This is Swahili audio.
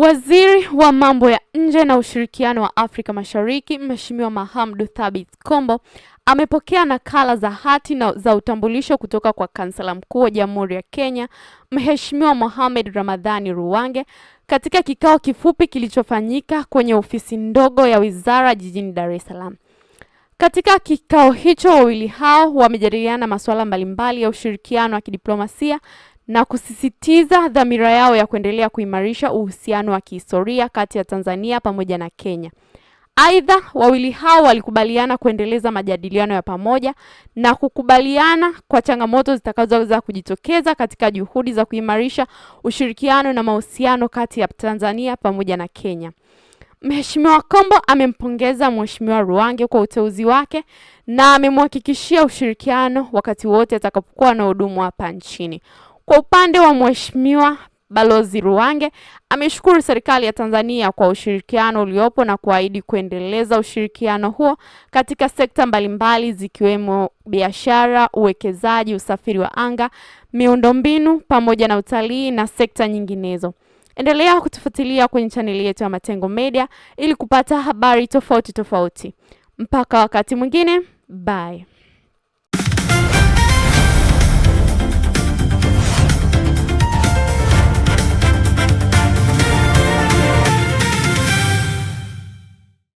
Waziri wa mambo ya nje na ushirikiano wa Afrika Mashariki, Mheshimiwa Mahamdu Thabit Kombo, amepokea nakala za hati za utambulisho kutoka kwa Kansela Mkuu wa Jamhuri ya Kenya, Mheshimiwa Mohamed Ramadhani Ruwange, katika kikao kifupi kilichofanyika kwenye ofisi ndogo ya wizara jijini Dar es Salaam. Katika kikao hicho, wawili hao wamejadiliana masuala mbalimbali ya ushirikiano wa kidiplomasia na kusisitiza dhamira yao ya kuendelea kuimarisha uhusiano wa kihistoria kati ya Tanzania pamoja na Kenya. Aidha, wawili hao walikubaliana kuendeleza majadiliano ya pamoja na kukubaliana kwa changamoto zitakazoweza kujitokeza katika juhudi za kuimarisha ushirikiano na mahusiano kati ya Tanzania pamoja na Kenya. Mheshimiwa Kombo amempongeza Mheshimiwa Ruwange kwa uteuzi wake na amemhakikishia ushirikiano wakati wote atakapokuwa na hudumu hapa nchini. Kwa upande wa Mheshimiwa Balozi Ruwange, ameshukuru serikali ya Tanzania kwa ushirikiano uliopo na kuahidi kuendeleza ushirikiano huo katika sekta mbalimbali zikiwemo biashara, uwekezaji, usafiri wa anga, miundombinu pamoja na utalii na sekta nyinginezo. Endelea kutufuatilia kwenye chaneli yetu ya Matengo Media ili kupata habari tofauti. Mpaka wakati mwingine, bye.